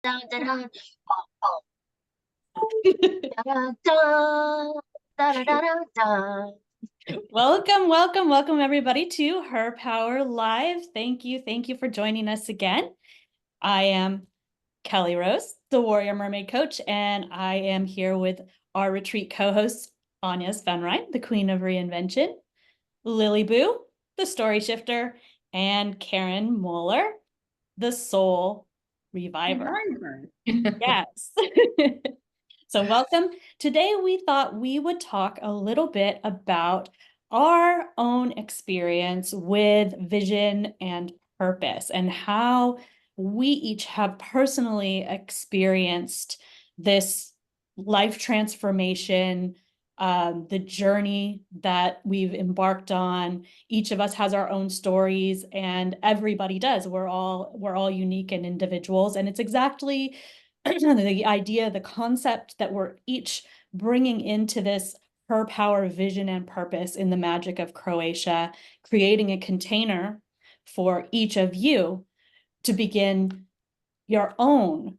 Da, da, da, oh, oh. Da, da, da, da, da, da, da. Welcome, welcome, welcome everybody to HerPower Live. Thank you for joining us again. I am Kelly Rose, the Warrior Mermaid Coach, and I am here with our retreat co-host, Anya Svenrein, the Queen of Reinvention, Lily Boo, the Story Shifter, and Karin Mohler, the Soul Reviver. Yes. So welcome. Today we thought we would talk a little bit about our own experience with vision and purpose and how we each have personally experienced this life transformation, the journey that we've embarked on. Each of us has our own stories, and everybody does. We're all unique and individuals, and it's exactly the idea, the concept that we're each bringing into this HerPower vision and purpose in the Magic of Croatia, creating a container for each of you to begin your own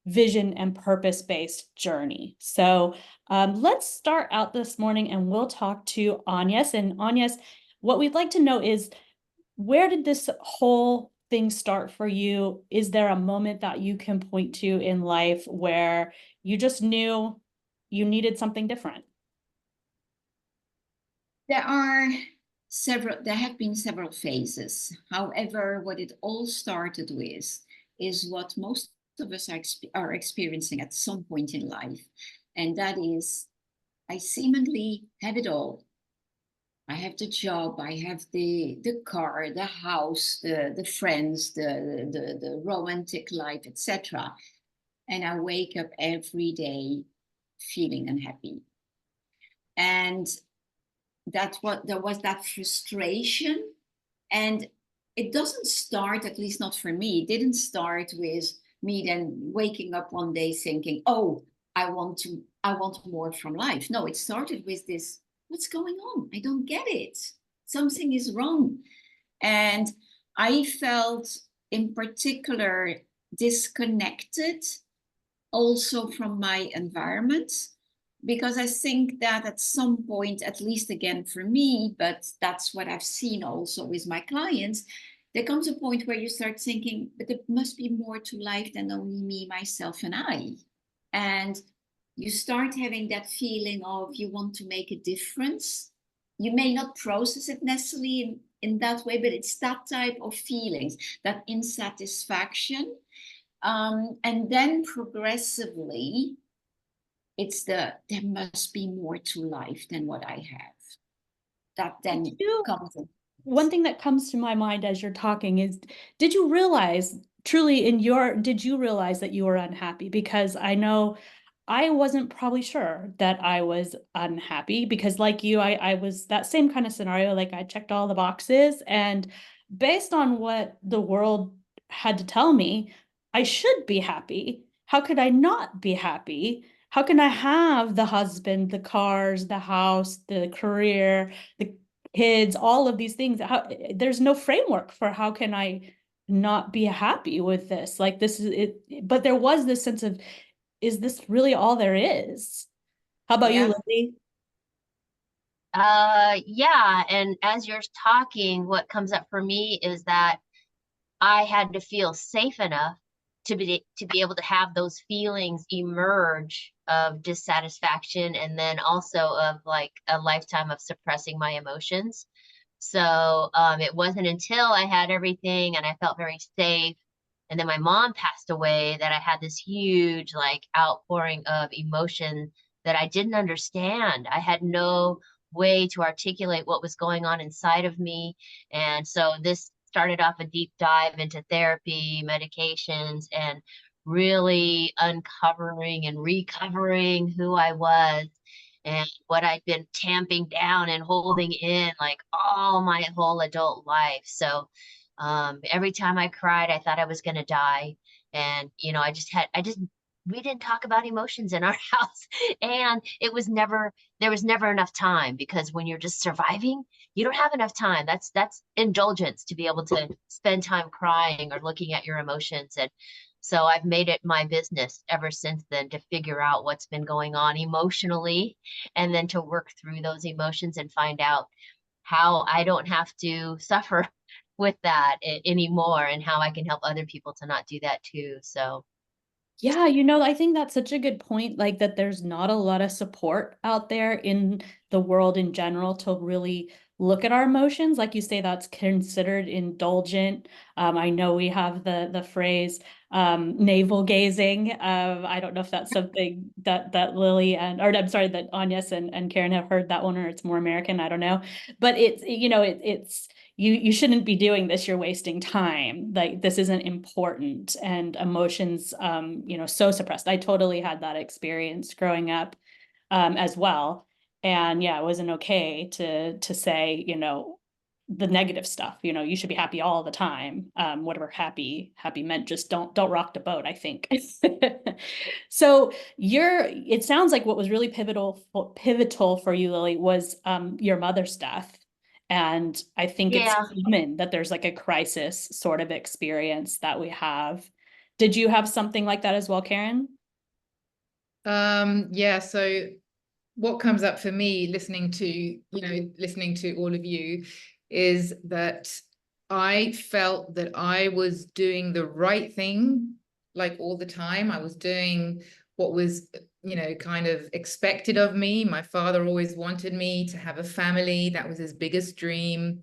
vision and purpose-based journey. So let's start out this morning and we'll talk to Agnes. And Agnes, what we'd like to know is, where did this whole thing start for you? Is there a moment that you can point to in life where you just knew you needed something different? There have been several phases. However, what it all started with is what most of us are experiencing at some point in life. And that is, I seemingly have it all. I have the job, I have the car, the house, the friends, the romantic life, etc. And I wake up every day feeling unhappy. And there was that frustration. And it doesn't start, at least not for me, it didn't start with me then waking up one day thinking, oh, I want more from life. No, it started with this, what's going on? I don't get it. Something is wrong. And I felt in particular disconnected also from my environment, because I think that at some point, at least again for me, but that's what I've seen also with my clients, there comes a point where you start thinking, but there must be more to life than only me, myself, and I. And you start having that feeling of you want to make a difference. You may not process it necessarily in that way, but it's that type of feelings, that insatisfaction. And then progressively, there must be more to life than what I have. That then comes in. One thing that comes to my mind as you're talking is, did you realize that you were unhappy? Because I know I wasn't probably sure that I was unhappy, because like you, I was that same kind of scenario. Like, I checked all the boxes, and based on what the world had to tell me, I should be happy. How could I not be happy? How can I have the husband, the cars, the house, the career, the kids, all of these things? There's no framework for how can I not be happy with this? Like, this is it. But there was this sense of, is this really all there is? How about you, Yeah. Lily? Yeah, and as you're talking, what comes up for me is that I had to feel safe enough to be able to have those feelings emerge of dissatisfaction, and then also of like a lifetime of suppressing my emotions. So it wasn't until I had everything and I felt very safe, and then my mom passed away, that I had this huge like outpouring of emotion that I didn't understand. I had no way to articulate what was going on inside of me. And so this started off a deep dive into therapy, medications, and really uncovering and recovering who I was and what I'd been tamping down and holding in like all my whole adult life. So every time I cried, I thought I was going to die. And, we didn't talk about emotions in our house. And there was never enough time, because when you're just surviving, you don't have enough time. That's indulgence to be able to spend time crying or looking at your emotions. And So I've made it my business ever since then to figure out what's been going on emotionally, and then to work through those emotions and find out how I don't have to suffer with that anymore, and how I can help other people to not do that too. So Yeah, you know, I think that's such a good point, like that there's not a lot of support out there in the world in general to really look at our emotions. Like you say, that's considered indulgent. I know we have the phrase navel gazing. I don't know if that's something that Lily or I'm sorry, that Agnes and Karin have heard that one, or it's more American. I don't know. But it's, you know, it's you shouldn't be doing this, you're wasting time, like this isn't important, and emotions you know, so suppressed. I totally had that experience growing up as well. And yeah, it wasn't okay to say, you know, the negative stuff, you know, you should be happy all the time. Whatever happy meant, just don't rock the boat, I think. So it sounds like what was really pivotal for you, Lily, was your mother's death. And I think it's yeah. common that there's like a crisis sort of experience that we have. Did you have something like that as well, Karin? Yeah, so what comes up for me listening to all of you is that I felt that I was doing the right thing, like all the time. I was doing what was, kind of expected of me. My father always wanted me to have a family. That was his biggest dream.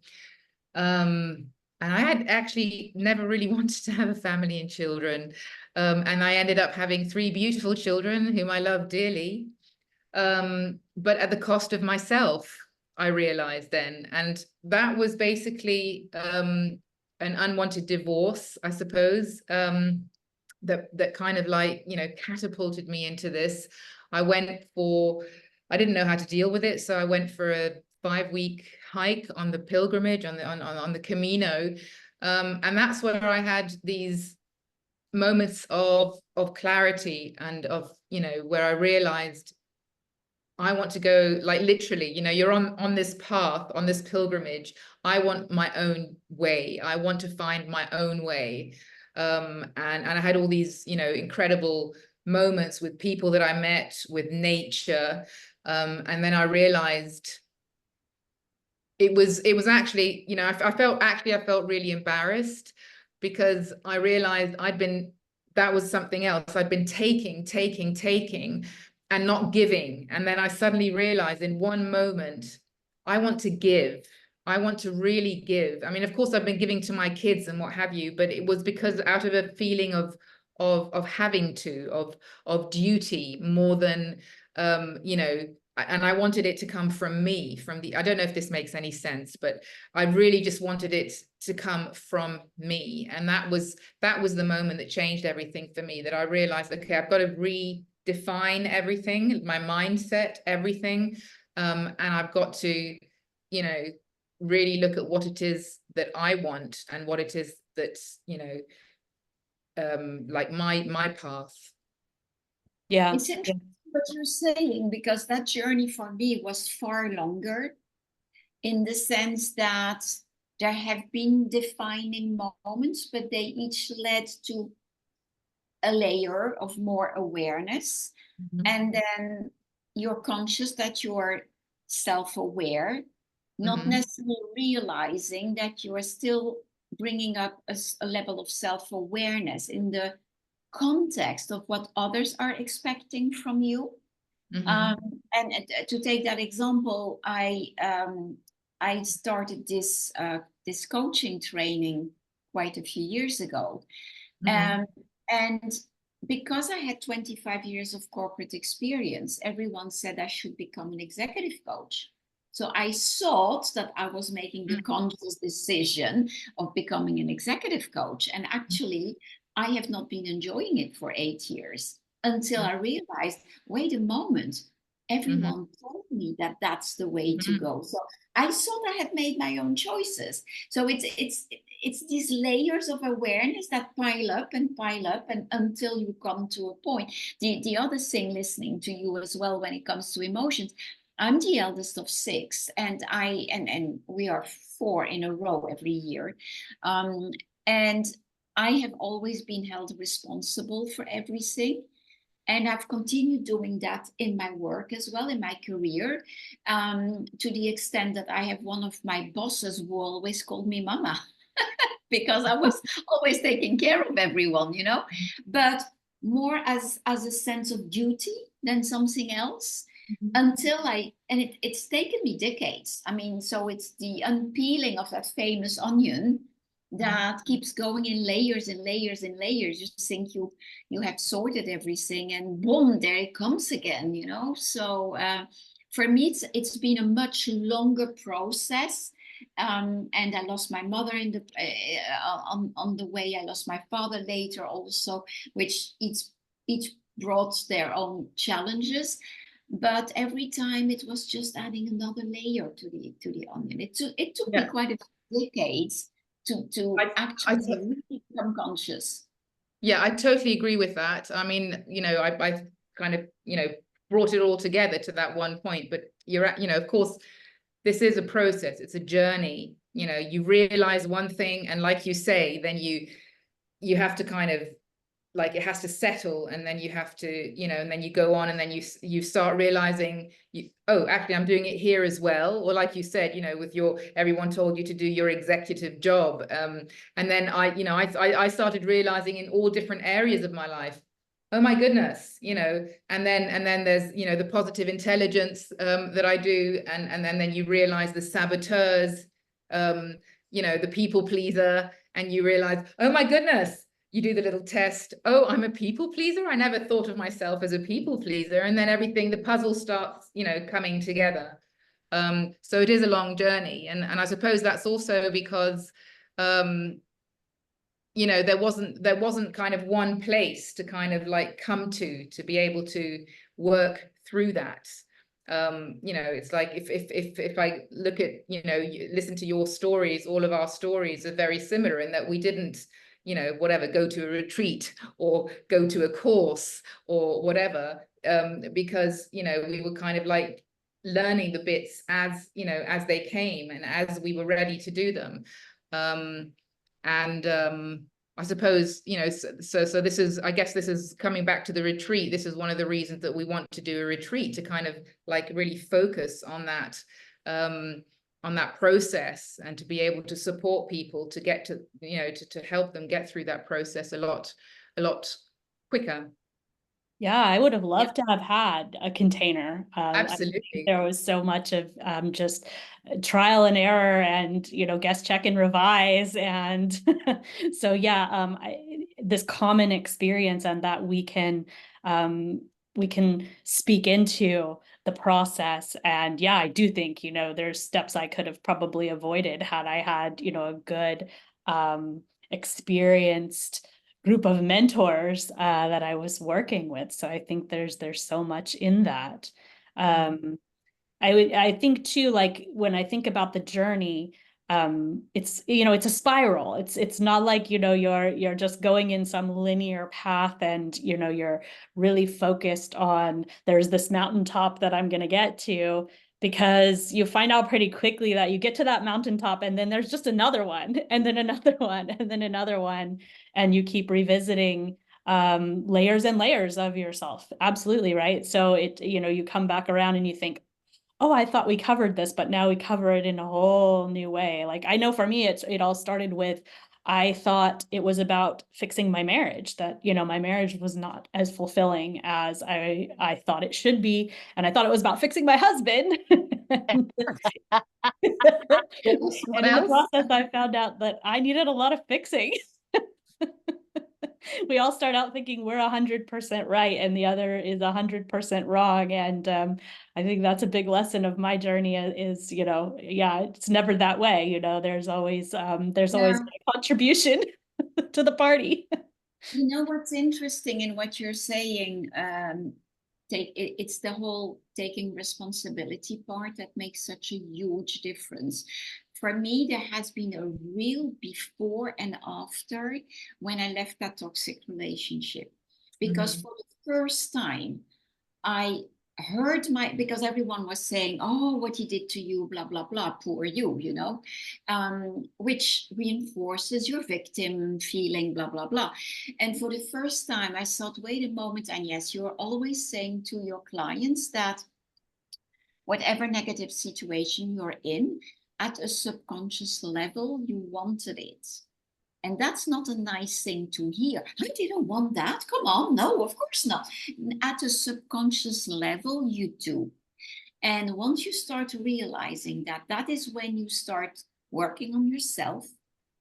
And I had actually never really wanted to have a family and children. And I ended up having 3 beautiful children whom I love dearly. But at the cost of myself, I realized then. And that was basically an unwanted divorce, I suppose, that kind of like, catapulted me into this. I didn't know how to deal with it. So I went for a 5-week hike on the pilgrimage, on the Camino. And that's where I had these moments of clarity and of, where I realized I want to go, like, literally, you're on this path, on this pilgrimage. I want my own way. I want to find my own way. And I had all these, incredible moments with people that I met, with nature. And then I realized it was actually, I felt really embarrassed, because I realized that was something else. I'd been taking and not giving. And then I suddenly realized in one moment, I want to give. I want to really give. I mean, of course, I've been giving to my kids and what have you, but it was because out of a feeling of having to, of duty, more than and I wanted it to come from me, I don't know if this makes any sense, but I really just wanted it to come from me. And that was the moment that changed everything for me, that I realized, okay, I've got to redefine everything, my mindset, everything. And I've got to, really look at what it is that I want, and what it is that's, like my path. Yeah. It's interesting what you're saying, because that journey for me was far longer, in the sense that there have been defining moments, but they each led to a layer of more awareness. Mm-hmm. And then you're conscious that you're self-aware, not Mm-hmm. necessarily realizing that you are still bringing up a level of self-awareness in the context of what others are expecting from you. Mm-hmm. And to take that example, I started this coaching training quite a few years ago. Mm-hmm. And because I had 25 years of corporate experience, everyone said I should become an executive coach. So I thought that I was making the conscious decision of becoming an executive coach. And actually, I have not been enjoying it for 8 years, until I realized, wait a moment, everyone told me that that's the way to go. So I thought I had made my own choices. So it's these layers of awareness that pile up and until you come to a point. The other thing, listening to you as well, when it comes to emotions, I'm the eldest of 6, and we are 4 in a row every year. And I have always been held responsible for everything. And I've continued doing that in my work as well, in my career, to the extent that I have one of my bosses who always called me mama because I was always taking care of everyone, you know, but more as a sense of duty than something else. Until it's taken me decades. I mean, so it's the unpeeling of that famous onion that keeps going in layers and layers and layers. You think you have sorted everything, and boom, there it comes again, you know. So for me, it's been a much longer process. And I lost my mother in the on the way. I lost my father later also, which each brought their own challenges. But every time it was just adding another layer to the onion. It took me quite a few decades to actually really become conscious. Yeah, I totally agree with that. I mean, you know, I kind of, you know, brought it all together to that one point, but you're at, you know, of course, this is a process, it's a journey. You know, you realize one thing, and like you say, then you have to kind of, like, it has to settle, and then you have to, you know, and then you go on, and then you start realizing, oh, actually I'm doing it here as well. Or like you said, you know, with everyone told you to do your executive job, and then I started realizing in all different areas of my life, oh my goodness, you know, and then there's, you know, the positive intelligence that I do, and then you realize the saboteurs, you know, the people pleaser, and you realize, oh my goodness, you do the little test. Oh, I'm a people pleaser. I never thought of myself as a people pleaser. And then everything, the puzzle starts, you know, coming together. So it is a long journey. And I suppose that's also because, you know, there wasn't kind of one place to kind of like come to be able to work through that. You know, it's like if I look at, you know, listen to your stories, all of our stories are very similar in that we didn't, you know, whatever, go to a retreat or go to a course or whatever, because, you know, we were kind of like learning the bits as, you know, as they came and as we were ready to do them. I suppose, you know, so this is, I guess this is coming back to the retreat. This is one of the reasons that we want to do a retreat, to kind of like really focus on that process, and to be able to support people to get to, you know, to help them get through that process a lot quicker. Yeah, I would have loved to have had a container. Absolutely. There was so much of just trial and error, and, you know, guest check and revise. And so, yeah, this common experience, and that we can speak into the process. And yeah, I do think, you know, there's steps I could have probably avoided had I had, you know, a good experienced group of mentors that I was working with. So I think there's so much in that. I think too, like when I think about the journey, it's, you know, it's a spiral. It's not like, you know, you're just going in some linear path, and, you know, you're really focused on, there's this mountaintop that I'm going to get to, because you find out pretty quickly that you get to that mountaintop, and then there's just another one, and then another one, and then another one, and you keep revisiting layers and layers of yourself. Absolutely, right? So it, you know, you come back around and you think, oh, I thought we covered this, but now we cover it in a whole new way. Like, I know for me, it all started with, I thought it was about fixing my marriage, that, you know, my marriage was not as fulfilling as I thought it should be. And I thought it was about fixing my husband. And What in the else? process, I found out that I needed a lot of fixing. We all start out thinking we're 100% right, and the other is 100% wrong. And I think that's a big lesson of my journey is, you know, yeah, it's never that way. You know, there's always a contribution to the party. You know what's interesting in what you're saying? It's the whole taking responsibility part that makes such a huge difference. For me, there has been a real before and after when I left that toxic relationship. Because for the first time, I hurt my, because everyone was saying, oh, what he did to you, blah, blah, blah, poor you, you know, which reinforces your victim feeling, blah, blah, blah. And for the first time, I thought, wait a moment. And yes, you're always saying to your clients that whatever negative situation you're in, at a subconscious level, you wanted it. And that's not a nice thing to hear. I didn't want that. Come on. No, of course not. At a subconscious level, you do. And once you start realizing that, that is when you start working on yourself,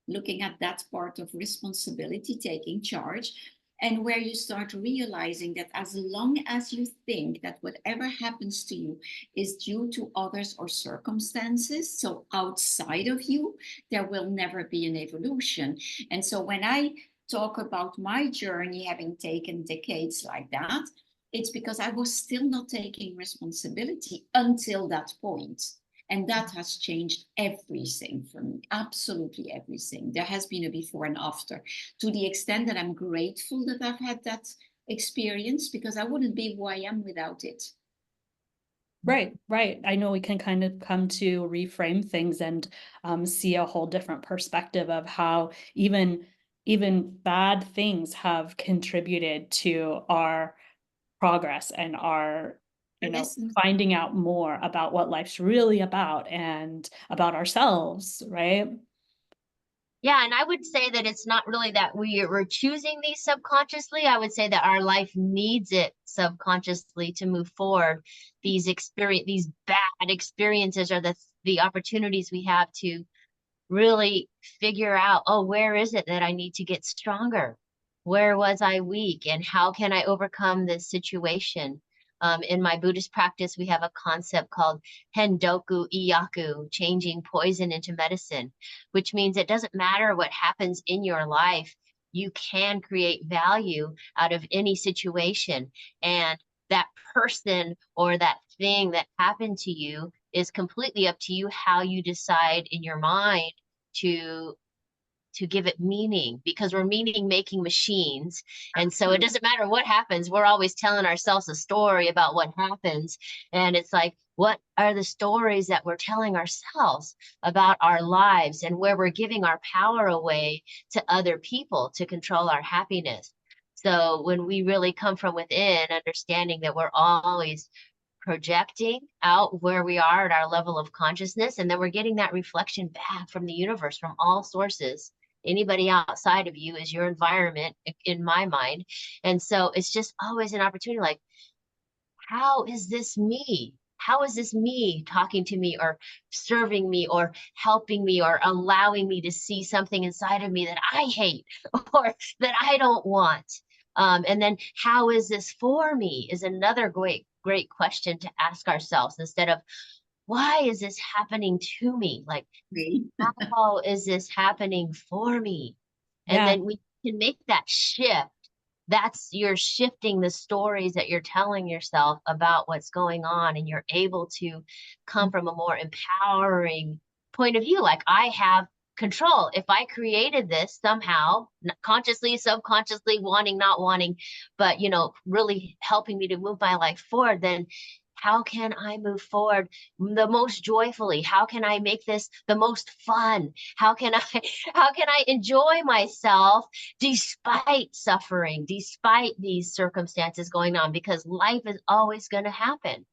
looking at that part of responsibility, taking charge, and where you start realizing that as long as you think that whatever happens to you is due to others or circumstances, so outside of you, there will never be an evolution. And so when I talk about my journey having taken decades like that, it's because I was still not taking responsibility until that point. And that has changed everything for me, absolutely everything. There has been a before and after, to the extent that I'm grateful that I've had that experience, because I wouldn't be who I am without it. Right, right. I know we can kind of come to reframe things and see a whole different perspective of how even bad things have contributed to our progress and our, you know, finding out more about what life's really about and about ourselves, right? Yeah, and I would say that it's not really that we're choosing these subconsciously. I would say that our life needs it subconsciously to move forward. These bad experiences are the opportunities we have to really figure out, oh, where is it that I need to get stronger? Where was I weak? And how can I overcome this situation? In my Buddhist practice, we have a concept called Hendoku Iyaku, changing poison into medicine, which means it doesn't matter what happens in your life, you can create value out of any situation. And that person or that thing that happened to you is completely up to you how you decide in your mind to give it meaning, because we're meaning making machines. And so it doesn't matter what happens, we're always telling ourselves a story about what happens. And it's like, what are the stories that we're telling ourselves about our lives, and where we're giving our power away to other people to control our happiness? So when we really come from within, understanding that we're always projecting out where we are at our level of consciousness, and then we're getting that reflection back from the universe, from all sources. Anybody outside of you is your environment, in my mind. And so it's just always an opportunity, like, how is this me? How is this me talking to me, or serving me, or helping me, or allowing me to see something inside of me that I hate or that I don't want? And then how is this for me is another great question to ask ourselves, instead of, why is this happening to me? Like, how is this happening for me? And then we can make that shift. You're shifting the stories that you're telling yourself about what's going on, and you're able to come from a more empowering point of view. Like, I have control. If I created this somehow, consciously, subconsciously, wanting, not wanting, but, really helping me to move my life forward, then how can I move forward the most joyfully? How can I make this the most fun? How can I enjoy myself despite suffering, despite these circumstances going on? Because life is always going to happen.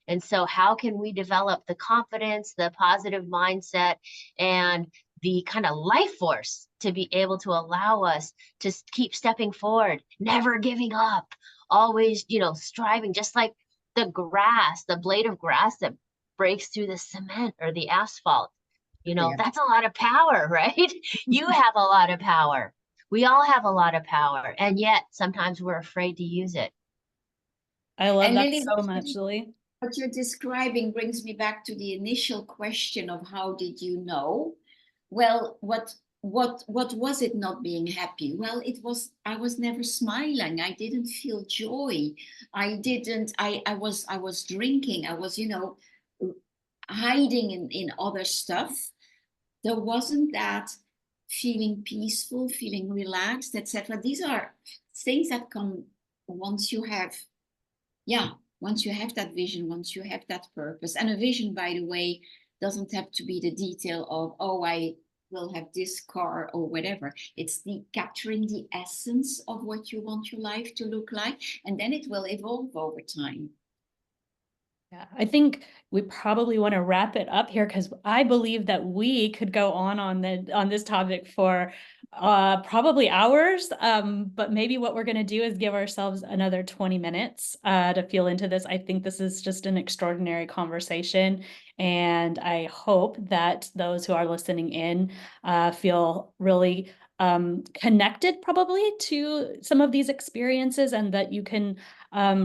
And so how can we develop the confidence, the positive mindset, and the kind of life force to be able to allow us to keep stepping forward, never giving up, always, striving, just like the blade of grass that breaks through the cement or the asphalt. That's a lot of power, right? You have a lot of power. We all have a lot of power. And yet sometimes we're afraid to use it. I love that so much, Lili. What you're describing brings me back to the initial question of how did you know? Well, what was it not being happy? Well, I was never smiling. I didn't feel joy. I was drinking. I was, hiding in other stuff. There wasn't that feeling peaceful, feeling relaxed, etc. These are things that come once you have, once you have that vision, once you have that purpose, and a vision, by the way, doesn't have to be the detail of, oh, I will have this car or whatever. It's the capturing the essence of what you want your life to look like, and then it will evolve over time. Yeah, I think we probably want to wrap it up here because I believe that we could go on this topic for probably hours. But maybe what we're going to do is give ourselves another 20 minutes to feel into this. I think this is just an extraordinary conversation, and I hope that those who are listening in feel really connected probably to some of these experiences, and that you can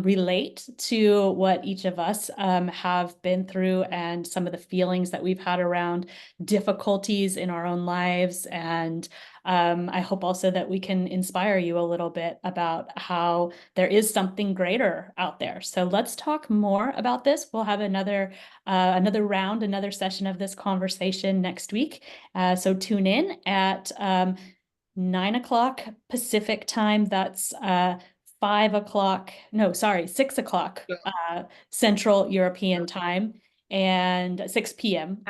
relate to what each of us have been through and some of the feelings that we've had around difficulties in our own lives. And I hope also that we can inspire you a little bit about how there is something greater out there. So let's talk more about this. We'll have another round, another session of this conversation next week. So tune in at 9 o'clock Pacific time. That's 6 o'clock Central European time, and 6 p.m.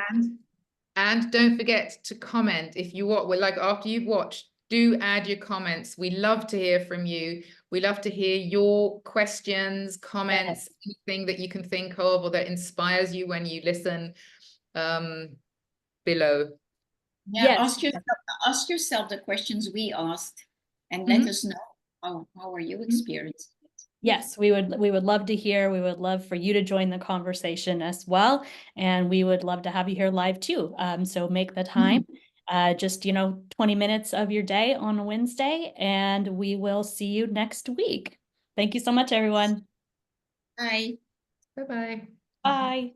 And don't forget to comment if you want. We're like, after you've watched, do add your comments. We love to hear from you. We love to hear your questions, comments, anything that you can think of or that inspires you when you listen below. Yeah, Yes. ask yourself the questions we asked, and let us know how are you experiencing it. Yes, we would love to hear. We would love for you to join the conversation as well, and we would love to have you here live too. So make the time, just 20 minutes of your day on a Wednesday, and we will see you next week. Thank you so much, everyone. Bye. Bye-bye. Bye.